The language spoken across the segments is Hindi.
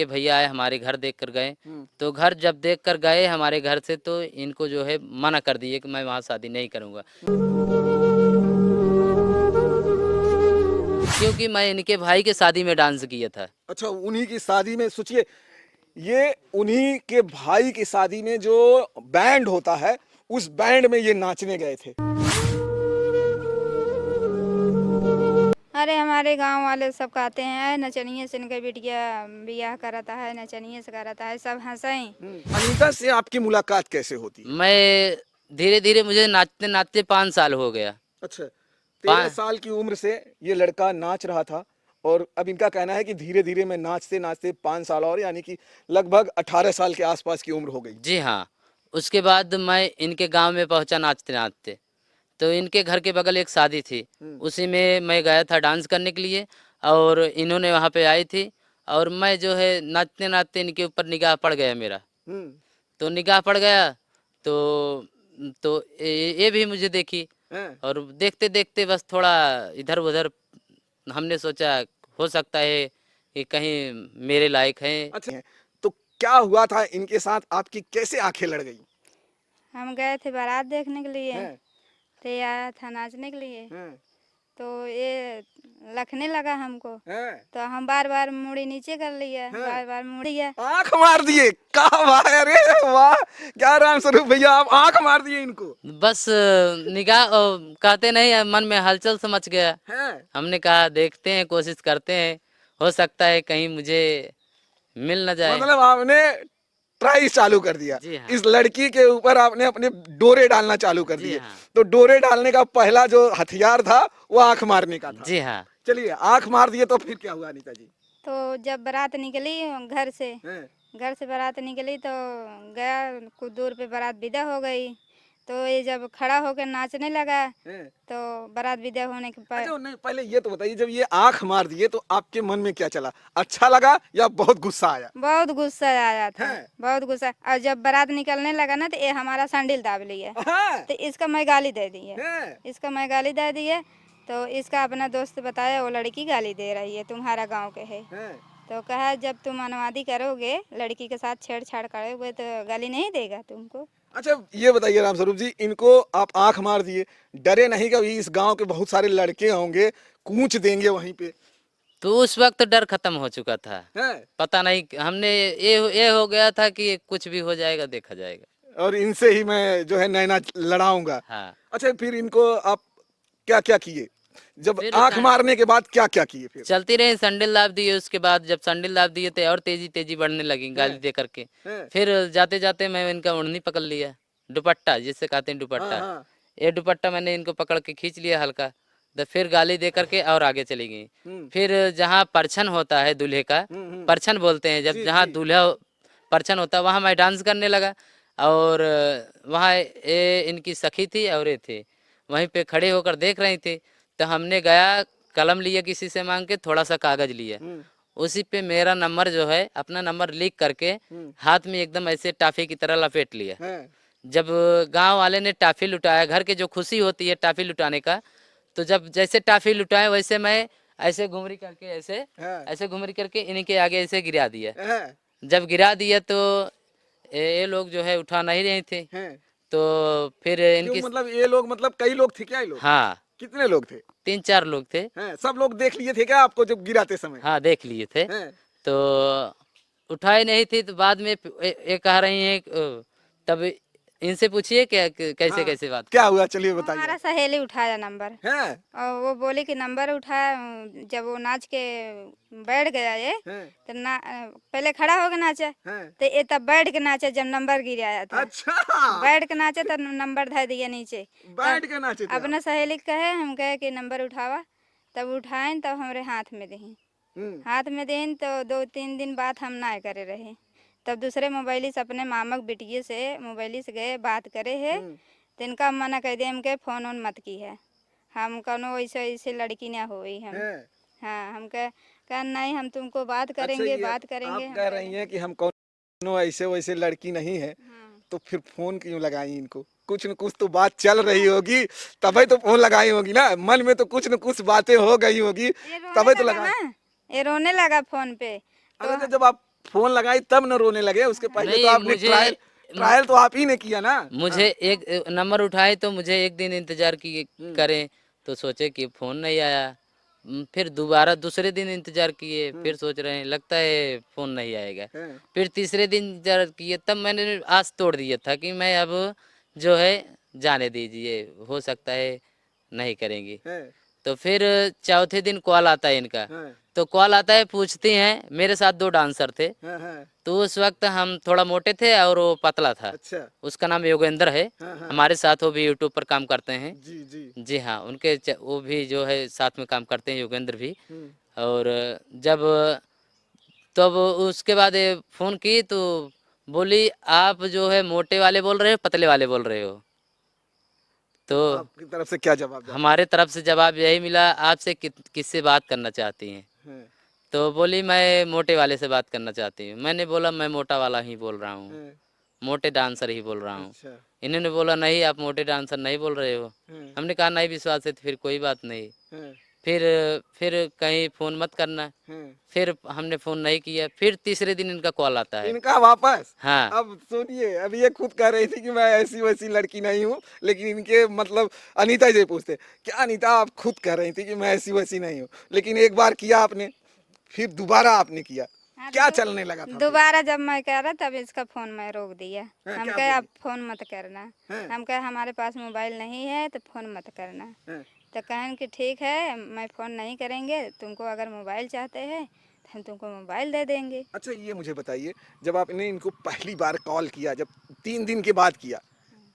इनके भैया आए हमारे घर देख कर गए। तो घर जब देख कर गए हमारे घर से, तो इनको जो है मना कर दिए कि मैं वहाँ शादी नहीं करूँगा। क्योंकि मैं इनके भाई के शादी में डांस किया था। अच्छा, उन्हीं की शादी में, सोचिए, ये उन्हीं के भाई की शादी में जो बैंड होता है, उस बैंड में ये नाचने गए थे। अरे हमारे गांव वाले सब कहते हैं नचनिए से इनका बिटिया बियाह करता है, नचनिए से करता है, सब हंसाई। अनीता से आपकी मुलाकात कैसे होती है? मैं धीरे धीरे, मुझे नाचते नाचते 5 साल हो गया। अच्छा, 13 पा- साल की उम्र से ये लड़का नाच रहा था, और अब इनका कहना है कि धीरे धीरे मैं नाचते नाचते 5 साल और, यानी कि लगभग 18 साल के आसपास की उम्र हो गई। जी हाँ। उसके बाद मैं इनके गांव में पहुंचा नाचते नाचते। तो इनके घर के बगल एक शादी थी, उसी में मैं गया था डांस करने के लिए, और इन्होंने वहाँ पे आई थी, और मैं जो है नाचते नाचते इनके ऊपर निगाह पड़ गया मेरा। तो निगाह पड़ गया, तो ये भी मुझे देखी, और देखते देखते बस थोड़ा इधर उधर हमने सोचा हो सकता है कि कहीं मेरे लायक हैं। अच्छा, तो क्या हुआ था इनके साथ, आपकी कैसे आंखें लड़ गई? हम गए थे बारात देखने के लिए, हैं? तो ये आया था नाचने के लिए, हैं? तो ये लखने लगा हमको, हैं? तो हम बार बार मुड़ी नीचे कर लिए, बार बार मुड़ी है। आंख मार दिए? कहा वाह, अरे वाह, क्या राम स्वरूप भैया, आप आंख मार दिए इनको? बस निगाह कहते नहीं, मन में हलचल सा मच गया। हैं? हमने कहा देखते हैं, कोशिश करते हैं, हो सकता है कहीं मुझे मिल न जाए। मतलब आपने ट्राई चालू कर दिया, जी हाँ। इस लड़की के ऊपर आपने अपने डोरे डालना चालू कर जी दिए। हाँ। तो डोरे डालने का पहला जो हथियार था वो आंख मारने का था। जी हाँ। चलिए, आंख मार दिए तो फिर क्या हुआ अनीता जी? तो जब बारात निकली घर से, हैं? घर से बारात निकली तो गया, कुछ दूर पे बारात विदा हो गई। तो ये जब खड़ा होकर नाचने लगा, हैं? तो बारात विदा होने के अच्छा, बाद नहीं, पहले ये तो बताइए, जब ये आंख मार दिए तो आपके मन में क्या चला? अच्छा लगा या बहुत गुस्सा आया? बहुत गुस्सा आया था, हैं? बहुत गुस्सा। और जब बारात निकलने लगा ना, तो ये हमारा सैंडल दाब लिया, हैं? तो इसका मैं गाली दे दी है, हैं? इसका मैं गाली दे दी है। तो इसका अपना दोस्त बताया वो लड़की गाली दे रही है, तुम्हारा गांव के है। हैं? तो कहा जब तुम अनुवादी करोगे, लड़की के साथ छेड़छाड़ करोगे, तो गाली नहीं देगा तुमको। अच्छा, ये बताइए राम स्वरूप जी, इनको आप आंख मार दिए, डरे नहीं कभी इस गांव के बहुत सारे लड़के होंगे, कूच देंगे वहीं पे? तो उस वक्त डर खत्म हो चुका था। हैं? पता नहीं, हमने ये हो गया था कि कुछ भी हो जाएगा, देखा जाएगा। और इनसे ही मैं जो है नैना लड़ाऊंगा। हाँ। अच्छा, फिर इनको आप क्या क्या किए? जब फिर आंख मारने के बाद क्या क्या किए फिर? चलती रही, संडल दाब दिए। उसके बाद जब संडल दाब दिए थे, और तेजी तेजी बढ़ने लगी गाली दे करके। हैं? फिर जाते जाते मैं इनका ओढ़नी पकड़ लिया, दुपट्टा जिससे कहते हैं हाँ, दुपट्टा, हाँ। ये दुपट्टा मैंने इनको पकड़ के खींच लिया हल्का। तो फिर गाली दे करके और आगे चली गई। फिर जहाँ परछन होता है दूल्हे का, परछन बोलते हैं, जब जहाँ दूल्हा परछन होता है वहाँ मैं डांस करने लगा। और वहाँ ये इनकी सखी थी और ये थे, वहीं पे खड़े होकर देख रही थी। तो हमने गया, कलम लिया किसी से मांग के, थोड़ा सा कागज लिया, उसी पे मेरा नंबर जो है, अपना नंबर लिख करके हाथ में एकदम ऐसे टाफी की तरह लपेट लिया। जब गांव वाले ने टाफी लुटाया, घर के जो खुशी होती है टाफी लुटाने का, तो जब जैसे टाफी लुटाए वैसे मैं ऐसे घुमरी करके, ऐसे घुमरी करके इनके आगे ऐसे गिरा दिया। जब गिरा दिया तो ये लोग जो है उठा नहीं रहे थे। तो फिर क्यों, इनकी, मतलब ये लोग, मतलब कई लोग थे क्या ये लोग? हाँ, कितने लोग थे? 3-4 लोग थे। हैं? सब लोग देख लिए थे क्या आपको जब गिराते समय? हाँ, देख लिए थे। हैं? तो उठाई नहीं थी। तो बाद में ये कह रही हैं तब इनसे पूछिए क्या कैसे हाँ, कैसे बात। क्या हुआ, चलिए बताइए। हमारा सहेली उठाया नंबर, हैं? और वो बोली कि नंबर उठाया। जब वो नाच के बैठ गया ये, हैं? तो पहले खड़ा होकर नाचा, हैं? तो ये तब बैठ के नाचा जब नंबर गिराया था। अच्छा, बैठ के नाचे तो नंबर धर दिया नीचे। बैठ के नाचे थे आप? अपना सहेली कहे, हम कहे कि नंबर उठावा, तब उठाएं, तब हमारे हाथ में दही, हाथ में दें। तो 2-3 दिन बाद हम ना करे रहे। तब दूसरे मोबाइल से अपने मामक बिटिया से मोबाइल से गए बात करे है, तो इनका मना कर दिया, हम कहे फोन ऑन मत की है, हम कौनो ऐसे ऐसे लड़की ना होई हम। हाँ, हम कह नहीं, हम तुमको बात करेंगे, अच्छा, बात करेंगे। आप कह रही हैं कि हम कौन ऐसे वैसे लड़की नहीं है, तो फिर फोन क्यों लगाई इनको? कुछ न कुछ तो बात चल रही होगी, तभी तो फोन लगाई होगी ना, मन में तो कुछ न कुछ बातें हो गई होगी, तभी तो लगाई। ये रोने लगा फोन पे। अरे, तो जब आप फोन लगाई तब न रोने लगे, उसके पहले नहीं, तो आपने मुझे ट्रायल तो आप ही ने किया ना। मुझे एक नंबर उठाए तो मुझे एक दिन इंतजार किए करें, तो सोचे कि फोन नहीं आया। फिर दोबारा दूसरे दिन इंतजार किए, फिर सोच रहे हैं लगता है फोन नहीं आएगा। हैं, फिर तीसरे दिन इंतजार किए, तब मैंने आस तोड़ दिया था कि मैं अब जो है जाने दीजिए, हो सकता है नहीं करेंगी। हैं, तो फिर चौथे दिन कॉल आता है इनका, हैं, तो कॉल आता है, पूछती हैं, मेरे साथ 2 डांसर थे। हैं, हैं, तो उस वक्त हम थोड़ा मोटे थे और वो पतला था। अच्छा, उसका नाम योगेंद्र है। हाँ, हाँ, हमारे साथ वो भी यूट्यूब पर काम करते हैं। जी जी, जी हाँ, वो भी जो है साथ में काम करते हैं, योगेंद्र भी। हम्म, और जब तब उसके बाद फ़ोन की तो बोली, आप जो है मोटे वाले बोल रहे हो, पतले वाले बोल रहे हो? तो तो आपकी तरफ से क्या जवाब जाता हमारे तरफ से जवाब यही मिला, आपसे किससे बात करना चाहती हैं? है? तो बोली, मैं मोटे वाले से बात करना चाहती हूँ। मैंने बोला, मैं मोटा वाला ही बोल रहा हूँ, हैं, मोटे डांसर ही बोल रहा हूँ। अच्छा, इन्होंने बोला, नहीं आप मोटे डांसर नहीं बोल रहे हो। हैं, हमने कहा नहीं विश्वास है तो फिर कोई बात नहीं। हैं, फिर फिर कहीं फ़ोन मत करना। हैं। फिर हमने फ़ोन नहीं किया। फिर तीसरे दिन इनका कॉल आता है। इनका वापस। हाँ, अब सुनिए, अब ये खुद कह रही थी कि मैं ऐसी वैसी लड़की नहीं हूँ, लेकिन इनके मतलब अनीता जी पूछते, क्या अनीता आप खुद कह रही थी कि मैं ऐसी वैसी नहीं हूँ, लेकिन एक बार किया आपने, फिर दोबारा आपने किया, हाँ, क्या चलने लगा था फिर? दोबारा जब मैं कह रहा तब इसका फोन मैं रोक दिया। हैं, हम क्या कहे आप बोली? फोन मत करना। हैं, हम कहे हमारे पास मोबाइल नहीं है तो फोन मत करना। हैं, तो कहें कि ठीक है मैं फ़ोन नहीं करेंगे, तुमको अगर मोबाइल चाहते हैं तो हम तुमको मोबाइल दे देंगे। अच्छा ये मुझे बताइए, जब आपने इनको पहली बार कॉल किया, जब 3 दिन के बाद किया,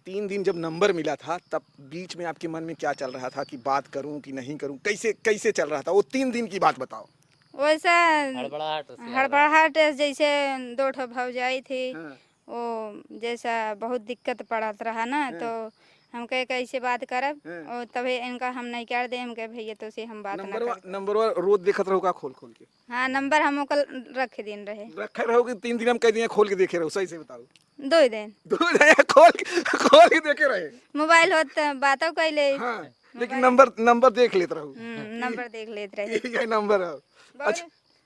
3 दिन जब नंबर मिला था, तब बीच में आपके मन में क्या चल रहा था कि बात करूं कि नहीं करूं, कैसे कैसे चल रहा था वो 3 दिन की बात बताओ। वैसा हड़बड़ाहट सी लग रहा है। हड़बड़ाहट जैसे दो ठो भौजाई थी, हाँ, वो जैसा बहुत दिक्कत पड़त रहा ना, हाँ, तो हम कहे कैसे बात करब। हाँ। और तभी इनका हम नहीं कर दे, हम कहे भैया तो से हम बात ना कर। नंबर रोज देखत रहोगा खोल खोल के? हाँ, नंबर हम कल रख दिन रहे रखे रहोगे 3 दिन, हम कह दिए खोल के देखे रहो, सही से बताओ। 2 दिन। दूध है खोल के देखे रहे। मोबाइल होत बातों कैले। हाँ, लेकिन नंबर नंबर देख लेते रहो। नंबर देख लेते रहे। ये नंबर है। बहुत अच्छा,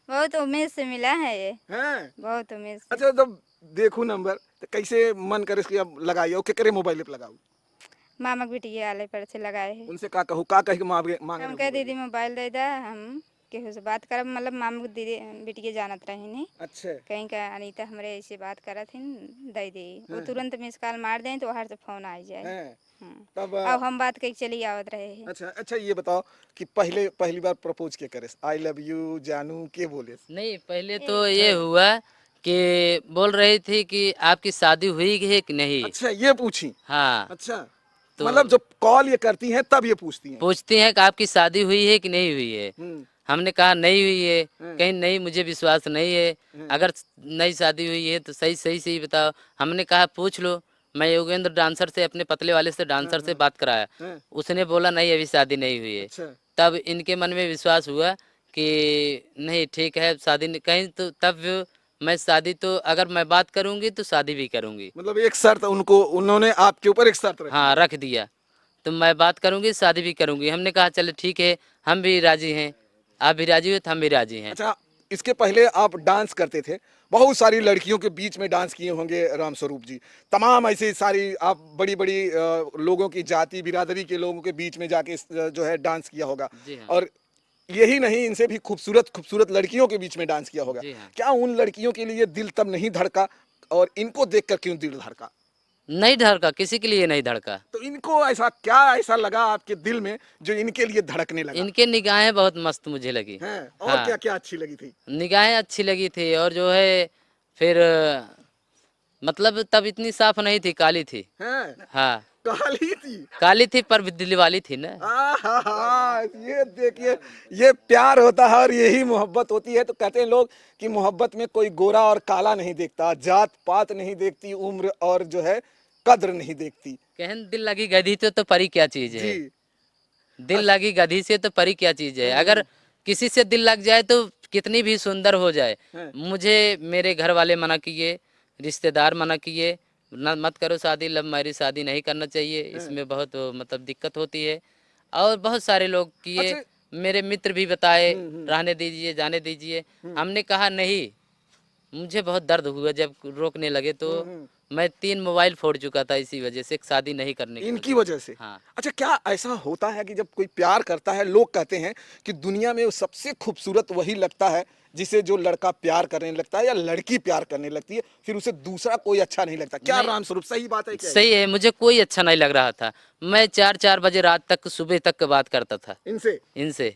बहुत उम्मीद से मिला है ये, हैं? बहुत उम्मीद से। अच्छा, जब देखूं नंबर तो कैसे मन करे कि अब लगाइए, ओके करे मोबाइल पे लगाऊ, मामा के बिटिया वाले पर से लगाए है। उनसे का कहूँ, का कह के मांगे मांगे हम रहे कहे मोबाइल? दीदी मोबाइल दे दा, हम केहू से बात करब, मतलब मामा के दीदी बिटिया जानत रही नहीं। अच्छा, कहीं का अनीता हमरे ऐसे बात करत हिन, दे दी वो हाँ। तुरंत मिस कॉल मार दें तो हर से फोन आ जाए। हैं? हम्म। तब अब हम बात कही चली आवत रहे हैं। अच्छा अच्छा, ये बताओ कि पहली बार प्रपोज के करे, आई लव यू जानू के बोले? नहीं, पहले तो ये हुआ कि बोल रही थी कि आपकी शादी हुई है कि नहीं? अच्छा, ये पूछी? हाँ, अच्छा, तो मतलब जब कॉल ये करती हैं तब ये पूछती हैं? पूछती हैं कि आपकी शादी हुई है कि नहीं हुई है? हम्म, हमने कहा नहीं हुई है। हम्म, कहीं नहीं, मुझे विश्वास नहीं है। अगर नई शादी हुई है तो सही सही से ही बताओ। हमने कहा पूछ लो। मैं योगेंद्र डांसर से, अपने पतले वाले से, डांसर से बात कराया। हैं, उसने बोला नहीं अभी शादी नहीं हुई है। अच्छा, तब इनके मन में विश्वास हुआ कि नहीं ठीक है शादी कहीं, तो तब मैं शादी तो अगर मैं बात करूंगी तो शादी भी करूंगी। मतलब एक शर्त उनको, उन्होंने आपके ऊपर एक शर्त रख हाँ, दी। रख दिया। तो मैं बात करूंगी शादी भी करूंगी। हमने कहा चलो ठीक है, हम भी राजी हैं, आप भी राजी हो तो हम भी राजी हैं। अच्छा, इसके पहले आप डांस करते थे, बहुत सारी लड़कियों के बीच में डांस किए होंगे राम स्वरूप जी, तमाम ऐसी सारी आप बड़ी बड़ी लोगों की जाति बिरादरी के लोगों के बीच में जाके जो है डांस किया होगा, जी हाँ। और यही नहीं, इनसे भी खूबसूरत खूबसूरत लड़कियों के बीच में डांस किया होगा। जी हाँ। क्या उन लड़कियों के लिए दिल तब नहीं धड़का, और इनको देखकर क्यों दिल धड़का? नहीं धड़का, किसी के लिए नहीं धड़का। तो इनको ऐसा क्या ऐसा लगा आपके दिल में जो इनके लिए धड़कने लगा? इनके निगाहें बहुत मस्त मुझे लगी। हैं, और क्या हाँ, क्या अच्छी लगी थी? निगाहें अच्छी लगी थी, और जो है फिर मतलब तब इतनी साफ नहीं थी, काली थी। हैं, हाँ, काली थी? काली थी पर दिल वाली थी ना। आहा, ये देखिए, ये प्यार होता है और यही मोहब्बत होती है। तो कहते हैं लोग कि मोहब्बत में कोई गोरा और काला नहीं देखता, जात पात नहीं देखती, उम्र और जो है कद्र नहीं देखती। कहन दिल लगी गधी तो परी क्या चीज जी, है। दिल लगी गधी से तो परी क्या चीज है। अगर किसी से दिल लग जाए तो कितनी भी सुंदर हो जाए। हैं, मुझे मेरे घर वाले मना किए, रिश्तेदार मना किए, न मत करो शादी, लव मैरिज शादी नहीं करना चाहिए, इसमें बहुत मतलब दिक्कत होती है। और बहुत सारे लोग किए, अच्छा, मेरे मित्र भी बताए रहने दीजिए, जाने दीजिए। हमने कहा नहीं, मुझे बहुत दर्द हुआ जब रोकने लगे, तो मैं 3 मोबाइल फोड़ चुका था इसी वजह से, शादी नहीं करने की इनकी वजह वजह से। हाँ। अच्छा, क्या ऐसा होता है कि जब कोई प्यार करता है, लोग कहते हैं कि दुनिया में वो सबसे खूबसूरत वही लगता है जिसे जो लड़का प्यार करने लगता है या लड़की प्यार करने लगती है, फिर उसे दूसरा कोई अच्छा नहीं लगता। क्या नहीं, राम स्वरूप सही बात है क्या? सही है, मुझे कोई अच्छा नहीं लग रहा था। मैं 4-4 बजे रात तक, सुबह तक बात करता था इनसे इनसे।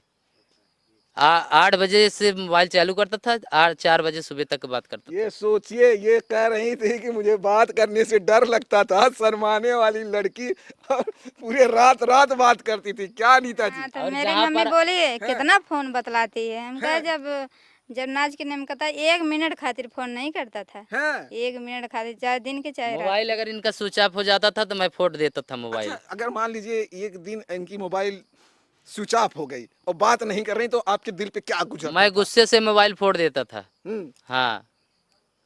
8 बजे से मोबाइल चालू करता था, 4 बजे सुबह तक बात करता था। ये सोचिए, ये कह रही थी कि मुझे बात करने से डर लगता था, शर्माने वाली लड़की, और पूरे रात रात बात करती थी। क्या नीता जी? हाँ, तो और मेरी जहाँ मम्मी पर बोली कितना फोन बतलाती है। हम कहे हैं? जब जब नाच के नेम कहता 1 मिनट खातिर फोन नहीं करता था। हैं? 1 मिनट खातिर, चाहे दिन के चाहे रात मोबाइल के। अगर इनका स्विच ऑफ हो जाता था तो मैं फोड़ देता था अच्छा, मोबाइल। अगर मान लीजिए एक दिन इनकी मोबाइल स्विच ऑफ हो गई और बात नहीं कर रही, तो आपके दिल पे क्या गुजरता मैं था? गुस्से से मोबाइल फोड़ देता था। हम्म। हाँ,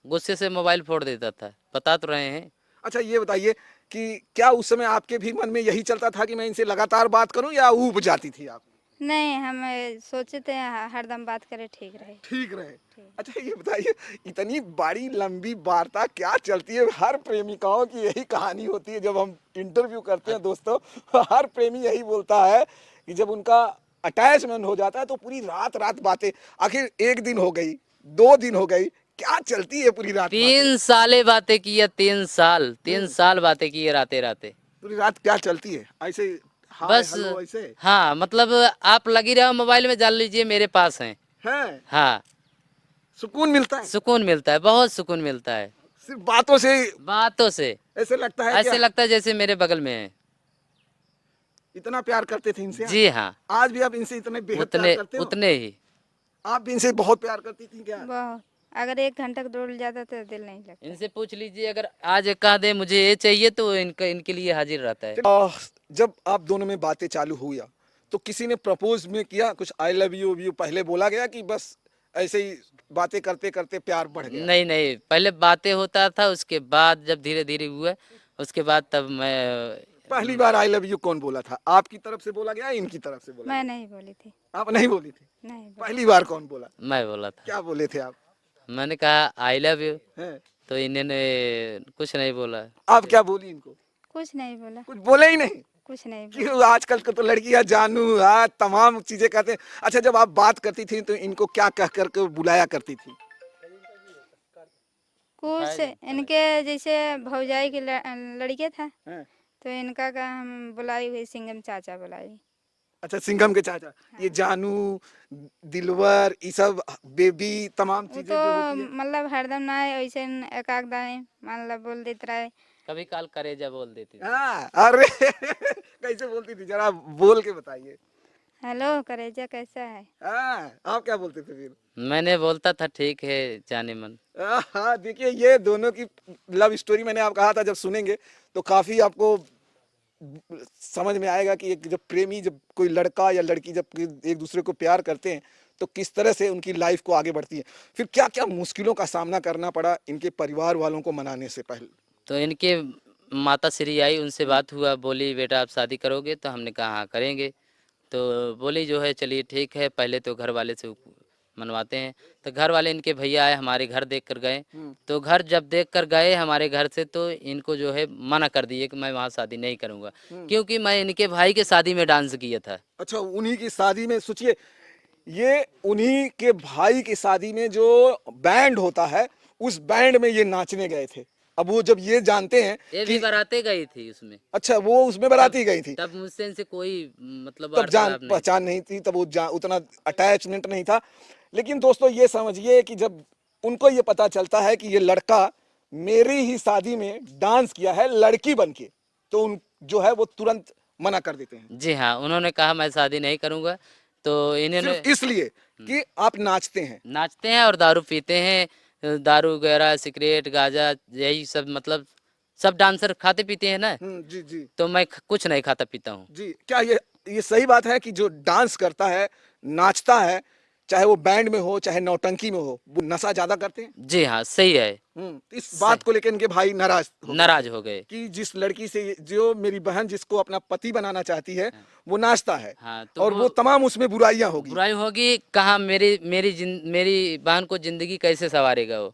गुस्से से मोबाइल फोड़ देता था, बता तो रहे हैं। अच्छा, ये बताइए कि क्या उस समय आपके भी मन में यही चलता था कि मैं इनसे लगातार बात करूं, या ऊब जाती थी आप? नहीं, हम सोचते हैं हरदम बात करे ठीक रहे। ठीक रहे। अच्छा, ये बताइए, इतनी बड़ी लंबी वार्ता क्या चलती है? हर प्रेमिकाओं की यही कहानी होती है। जब हम इंटरव्यू करते हैं दोस्तों, हर प्रेमी यही बोलता है कि जब उनका अटैचमेंट हो जाता है तो पूरी रात रात बातें। आखिर 1 दिन हो गई, 2 दिन हो गई, क्या चलती है पूरी रात बातें? 3 साले बातें की है, 3 साल, 3 हम्म। साल बातें की है राते राते। पूरी रात क्या चलती है? ऐसे हाय बस हेलो ऐसे? हाँ, मतलब आप लगी रहो मोबाइल में, जान लीजिए मेरे पास हैं। हैं? हाँ, सुकून मिलता है? सुकून मिलता है, बहुत सुकून मिलता है। सिर्फ बातों से बातों से ऐसे लगता है क्या? ऐसे लगता है जैसे मेरे बगल में है। इतना प्यार करते थे इनसे आप? जी हाँ, आज भी आप इनसे इतने बेहद प्यार उतने करते हो? उतने ही। आप भी इनसे बहुत प्यार करती थी क्या? बहुत, अगर 1 घंटा डोल जाता तो दिल नहीं लगता। इनसे पूछ लीजिए, अगर आज एक कह दे मुझे ये चाहिए तो इनका इनके लिए हाजिर रहता है। जब आप दोनों में बातें चालू हुई, तो किसी ने प्रपोज में किया कुछ, आई लव यू पहले बोला गया कि बस ऐसे ही बातें करते करते प्यार बढ़ गया? नहीं नहीं, पहले बातें होता था, उसके बाद जब धीरे धीरे हुआ, उसके बाद तब मैं पहली बार आई लव यू कौन बोला था? आपकी तरफ से बोला गया, इनकी तरफ से बोला मैं गया? नहीं बोली थी। आप नहीं बोली थी? नहीं बोली। पहली बार कौन बोला? मैं बोला था। क्या बोले थे आप? मैंने कहा आई लव यू, हैं? तो इन्होंने कुछ नहीं बोला। आप क्या बोली इनको? कुछ नहीं बोला, कुछ बोले ही नहीं? कुछ नहीं बोला। क्यों? आजकल के तो लड़कियां जानू तमाम चीजें कहते हैं। अच्छा, जब आप बात करती थी तो इनको क्या कह करके बुलाया करती थी? कुछ इनके जैसे भौजाई के लड़के था, हैं? तो इनका का हम बुलाई हुई सिंगम चाचा बुलाई। अच्छा, सिंघम के चाचा। ये जानू, दिलवर, ये सब बेबी, तमाम वो चीजें तो जो होती है। मतलब हरदम ना ऐसे एक आध दाए मान ला बोल देते रहे। कभी काल करेजा बोल देती थी। हाँ, अरे कैसे बोलती थी, जरा बोल के बताइए। हेलो करेजा कैसा है। हाँ, आप क्या बोलते थे फिर? मैंने बोलता था ठीक है जाने मन। हाँ, देखिए, ये दोनों की लव स्टोरी मैंने आप कहा था, जब सुनेंगे तो काफी आपको समझ में आएगा कि एक जब प्रेमी, जब कोई लड़का या लड़की जब एक दूसरे को प्यार करते हैं तो किस तरह से उनकी लाइफ को आगे बढ़ती है। फिर क्या क्या मुश्किलों का सामना करना पड़ा इनके परिवार वालों को मनाने से पहले? तो इनके माता श्री आई, उनसे बात हुआ, बोली बेटा आप शादी करोगे, तो हमने कहा हाँ करेंगे। तो बोली जो है चलिए ठीक है, पहले तो घर वाले से मनवाते हैं। तो घर वाले इनके भैया आए, हमारे घर देख कर गए। तो घर जब देख कर गए हमारे घर से, तो इनको जो है मना कर दिए कि मैं वहाँ शादी नहीं करूँगा, क्योंकि मैं इनके भाई के शादी में डांस किया था। अच्छा, उन्हीं की शादी में, सोचिए, ये उन्हीं के भाई की शादी में जो बैंड होता है, उस बैंड में ये नाचने गए थे। अब वो जब ये जानते हैं ये भी कि, बारातें गई थी उसमें। अच्छा, वो उसमें बाराती गई थी, तब मुझसे इनसे कोई मतलब तब जान वार्तालाप नहीं। पहचान नहीं थी, तब वो उतना अटैचमेंट नहीं था। लेकिन दोस्तों, ये समझिए कि जब उनको ये पता चलता है कि ये लड़का मेरी ही शादी में डांस किया है लड़की बन के, तो उन जो है वो तुरंत मना कर देते हैं। जी हाँ, उन्होंने कहा मैं शादी नहीं करूँगा। तो इन्होंने सिर्फ इसलिए कि आप नाचते हैं। नाचते हैं और दारू पीते हैं, दारू वगैरह, सिगरेट, गांजा, यही सब, मतलब सब डांसर खाते पीते हैं ना। जी जी तो मैं कुछ नहीं खाता पीता हूँ। जी। क्या ये सही बात है कि जो डांस करता है, नाचता है, चाहे वो बैंड में हो चाहे नौटंकी में हो, वो नशा ज्यादा करते हैं। जी हाँ, सही है। इस बात को लेकर इनके भाई नाराज हो गए। कि जिस लड़की से जो मेरी बहन जिसको अपना पति बनाना चाहती है वो नाचता है, हाँ, तो और वो तमाम उसमें बुराइयां होगी। बुराई होगी। कहाँ मेरी बहन को जिंदगी कैसे संवारेगा वो,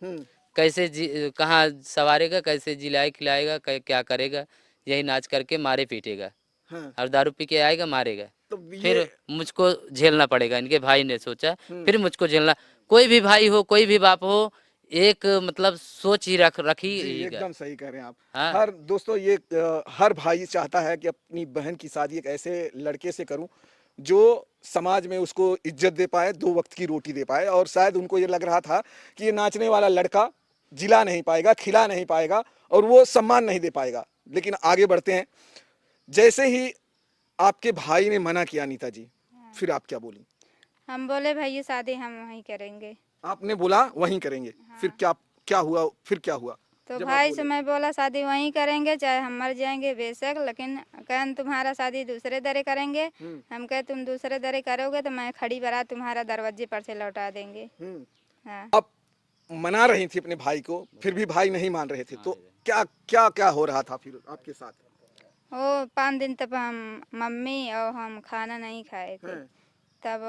कैसे कहाँ संवारेगा, कैसे जिलाए खिलाएगा, क्या करेगा। यही नाच करके मारे पीटेगा। हाँ। और दारू पी के आएगा, मारेगा। तो फिर ये मुझको झेलना पड़ेगा। इनके भाई ने सोचा फिर मुझको झेलना। कोई भी भाई हो, कोई भी बाप हो, एक मतलब सोच ही रखी जी रहेगा। एकदम सही कह रहे हैं आप। हाँ। हर दोस्तों ये हर भाई चाहता है कि अपनी बहन की शादी एक ऐसे लड़के से करूं जो समाज में उसको इज्जत दे पाए, 2 वक्त की रोटी दे पाए। और शायद उनको ये लग रहा था कि ये नाचने वाला लड़का जिला नहीं पाएगा, खिला नहीं पाएगा और वो सम्मान नहीं दे पाएगा। लेकिन आगे बढ़ते हैं। जैसे ही आपके भाई ने मना किया अनीता जी, फिर आप क्या बोली? हम बोले भाई ये शादी हम वहीं करेंगे। आपने बोला वहीं करेंगे। फिर क्या क्या हुआ? फिर क्या हुआ तो जब आप भाई से बोले? मैं बोला शादी वहीं करेंगे चाहे हम मर जाएंगे बेशक, लेकिन कहन तुम्हारा शादी दूसरे दरे करेंगे। हम कहे तुम दूसरे दरे करोगे तो मैं खड़ी बारात तुम्हारा दरवाजे पर से लौटा देंगे। हाँ। आप मना रही थी अपने भाई को, फिर भी भाई नहीं मान रहे थे, तो क्या क्या क्या हो रहा था फिर आपके साथ? वो 5 दिन तक हम मम्मी और हम खाना नहीं खाए थे। तब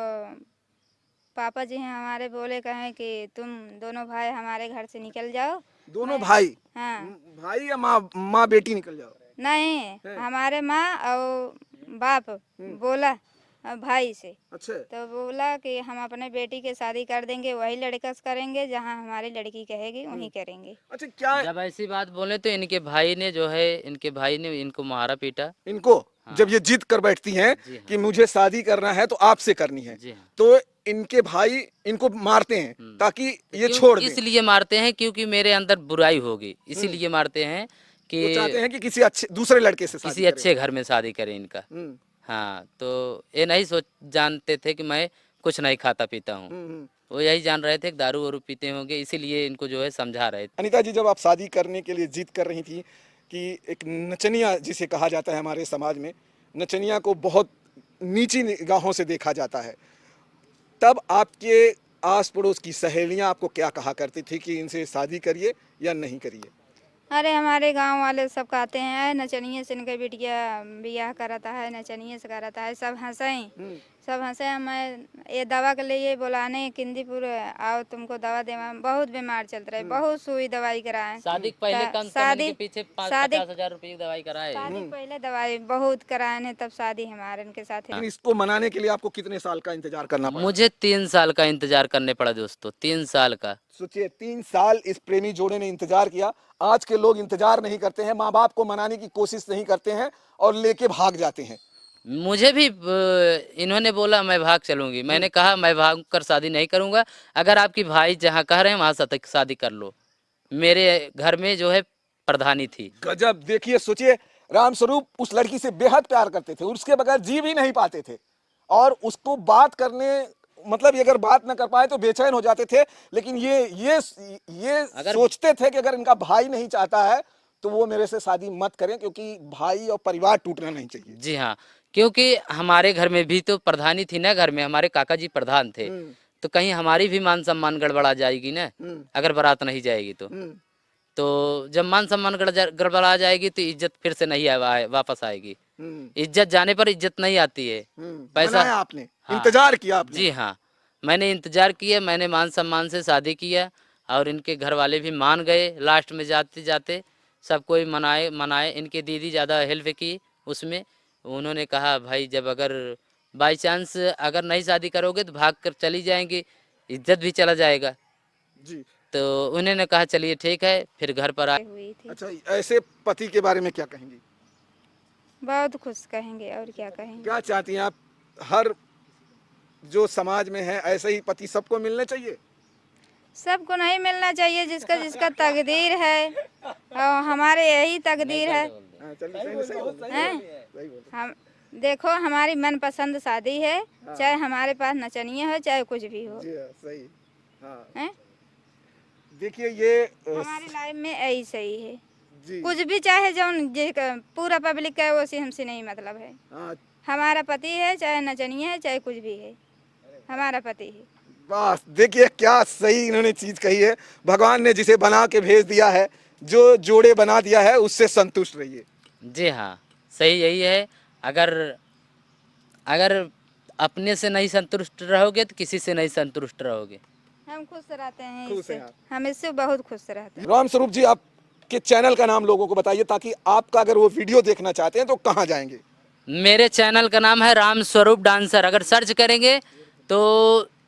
पापा जी हैं हमारे बोले कहें कि तुम दोनों भाई हमारे घर से निकल जाओ। दोनों भाई? हाँ। भाई या माँ बेटी निकल जाओ? नहीं, हमारे माँ और बाप बोला भाई से। अच्छा। तो बोला कि हम अपने बेटी के शादी कर देंगे, वही लड़का से करेंगे जहाँ हमारी लड़की कहेगी वहीं करेंगे। अच्छा क्या जब ऐसी बात बोले तो इनके भाई ने जो है, इनके भाई ने इनको मारा पीटा। इनको हाँ। जब ये जिद कर बैठती हैं जी हाँ। कि मुझे शादी करना है तो आपसे करनी है, जी हाँ। तो इनके भाई इनको मारते हैं ताकि ये क्यों छोड़ दें। इसलिए मारते हैं क्योंकि मेरे अंदर बुराई होगी, इसीलिए मारते हैं वो चाहते कि हैं कि किसी अच्छे दूसरे लड़के से शादी किसी अच्छे घर में शादी करें इनका। करें। हाँ, तो ये नहीं जानते थे कि मैं कुछ नहीं खाता पीता हूँ। वो यही जान रहे थे कि दारू वारू पीते होंगे, इसीलिए इनको जो है समझा रहे थे। अनीता जी, जब आप शादी करने के लिए जिद कर रही थी कि एक नचनिया जिसे कहा जाता है हमारे समाज में, नचनिया को बहुत नीची निगाहों से देखा जाता है, तब आपके आस पड़ोस की सहेलियां आपको क्या कहा करती थी कि इनसे शादी करिए या नहीं करिए? अरे हमारे गांव वाले सब कहते हैं नचनिए से इनके बिटिया बियाह कराता है, नचनिए से कराता है। सब हंसें, सब हंसे। मैं ये दवा के लिए बुलाने किंदीपुर आओ तुमको दवा देवा, बहुत बीमार चल रहे, बहुत सुई दवाई कराए। शादी के पहले कम से कम इनके पीछे 50,000 रुपए की दवाई कराए। शादी पहले दवाई बहुत कराए हैं, तब शादी हमारे इनके साथ है। लेकिन इसको मनाने के लिए आपको कितने साल का इंतजार करना पड़ा? मुझे 3 साल का इंतजार करने पड़ा दोस्तों, 3 साल का। सोचिए, 3 साल इस प्रेमी जोड़े ने इंतजार किया। आज के लोग इंतजार नहीं करते हैं, माँ बाप को मनाने की कोशिश नहीं करते हैं और लेके भाग जाते हैं। मुझे भी इन्होंने बोला मैं भाग चलूंगी, मैंने कहा मैं भाग कर शादी नहीं करूंगा। अगर आपकी भाई जहाँ कह रहे हैं वहाँ शादी कर लो। मेरे घर में जो है प्रधानी थी। गजब! देखिए, सोचिए, रामस्वरूप उस लड़की से बेहद प्यार करते थे, उसके बगैर जी भी नहीं पाते थे और उसको बात करने मतलब अगर बात न कर पाए तो बेचैन हो जाते थे। लेकिन ये सोचते थे कि अगर इनका भाई नहीं चाहता है तो वो मेरे से शादी मत करें, क्योंकि भाई और परिवार टूटना नहीं चाहिए। जी हाँ, क्योंकि हमारे घर में भी तो प्रधानी थी ना, घर में हमारे काका जी प्रधान थे। तो कहीं हमारी भी मान सम्मान गड़बड़ा जाएगी ना, अगर बारात नहीं जाएगी तो जब मान सम्मान गड़बड़ा जाएगी तो इज्जत फिर से नहीं वापस आएगी। इज्जत जाने पर इज्जत नहीं आती है। पैसा आपने हाँ, इंतजार किया आपने? जी हाँ, मैंने इंतजार किया, मैंने मान सम्मान से शादी किया और इनके घर वाले भी मान गए। लास्ट में जाते जाते सब कोई मनाए। इनके दीदी ज़्यादा हेल्प की उसमें। उन्होंने कहा भाई जब अगर बाई चांस अगर नहीं शादी करोगे तो भाग कर चली जाएंगी, इज्जत भी चला जाएगा। जी। तो उन्होंने कहा चलिए ठीक है, फिर घर पर आए। हुई थी। अच्छा, ऐसे पति के बारे में क्या कहेंगी? बहुत खुश कहेंगे और क्या कहेंगे। क्या चाहती हैं आप? हर जो समाज में है ऐसे ही पति सबको मिलने चाहिए? सबको नहीं मिलना चाहिए, जिसका जिसका तकदीर है और हमारे यही तकदीर है। हैं? हम देखो हमारी मनपसंद शादी है, चाहे हमारे पास नचनिया हो चाहे कुछ भी हो। जी हाँ, सही। हाँ। हैं? देखिए ये हमारी लाइफ में यही सही है। जी। कुछ भी चाहे जो पूरा पब्लिक का है वो से हमसे नहीं मतलब है। हाँ, हमारा पति है, चाहे नचनिया है चाहे कुछ भी है, हमारा पति है। बस देखिए क्या सही इन्होंने चीज कही है। भगवान ने जिसे बना के भेज दिया है, जो जोड़े बना दिया है, उससे संतुष्ट रहिए। जी हाँ, सही यही है। अगर अगर अपने से नहीं संतुष्ट रहोगे तो किसी से नहीं संतुष्ट रहोगे। हम खुश रहते हैं खुश इससे, हैं आप। हम इससे बहुत खुश रहते हैं। राम स्वरूप जी, आपके चैनल का नाम लोगों को बताइए, ताकि आपका अगर वो वीडियो देखना चाहते हैं तो कहाँ जाएंगे? मेरे चैनल का नाम है राम स्वरूप डांसर। अगर सर्च करेंगे तो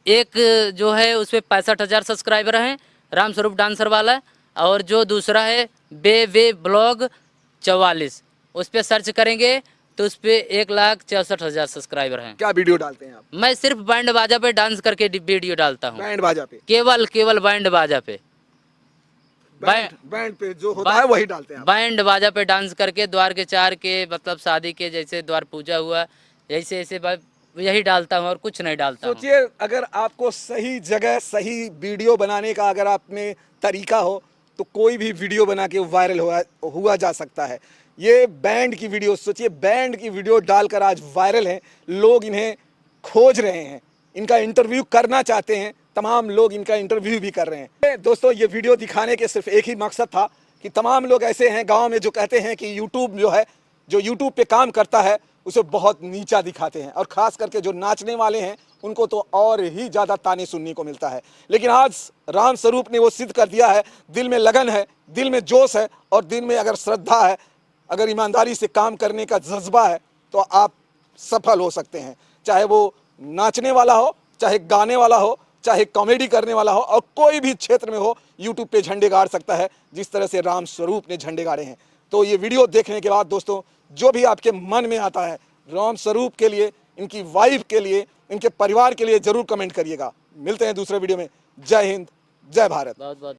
एक जो है उस पर 65,000 सब्सक्राइबर हैं, राम स्वरूप डांसर वाला। और जो दूसरा है वे ब्लॉग 44, उस पर सर्च करेंगे तो उस पर 1,64,000 सब्सक्राइबर हैं। क्या वीडियो डालते हैं आप? मैं सिर्फ बैंड बाजा पे डांस करके वीडियो डालता हूँ। बैंड बाजा पे? केवल बैंड बाजा पे। बैंड पे जो होता है वही डालते हैं आप? बैंड बाजा पे डांस करके द्वार के चार के, मतलब शादी के, जैसे द्वार पूजा हुआ, ऐसे ऐसे यही डालता हूँ और कुछ नहीं डालता हूँ। सोचिए, अगर आपको सही जगह सही वीडियो बनाने का अगर आप में तरीका हो तो कोई भी वीडियो बना के वायरल हुआ जा सकता है। ये बैंड की वीडियो, सोचिए बैंड की वीडियो डालकर आज वायरल हैं, लोग इन्हें खोज रहे हैं, इनका इंटरव्यू करना चाहते हैं, तमाम लोग इनका इंटरव्यू भी कर रहे हैं। दोस्तों, ये वीडियो दिखाने के सिर्फ एक ही मकसद था कि तमाम लोग ऐसे हैं गाँव में जो कहते हैं कि यूट्यूब जो है, जो यूट्यूब पे काम करता है उसे बहुत नीचा दिखाते हैं, और ख़ास करके जो नाचने वाले हैं उनको तो और ही ज़्यादा ताने सुनने को मिलता है। लेकिन आज राम स्वरूप ने वो सिद्ध कर दिया है, दिल में लगन है, दिल में जोश है, और दिल में अगर श्रद्धा है, अगर ईमानदारी से काम करने का जज्बा है, तो आप सफल हो सकते हैं। चाहे वो नाचने वाला हो, चाहे गाने वाला हो, चाहे कॉमेडी करने वाला हो, और कोई भी क्षेत्र में हो, यूट्यूब पे झंडे गाड़ सकता है, जिस तरह से राम स्वरूप ने झंडे गाड़े हैं। तो ये वीडियो देखने के बाद दोस्तों, जो भी आपके मन में आता है राम स्वरूप के लिए, इनकी वाइफ के लिए, इनके परिवार के लिए जरूर कमेंट करिएगा। मिलते हैं दूसरे वीडियो में। जय हिंद, जय भारत। बहुत बहुत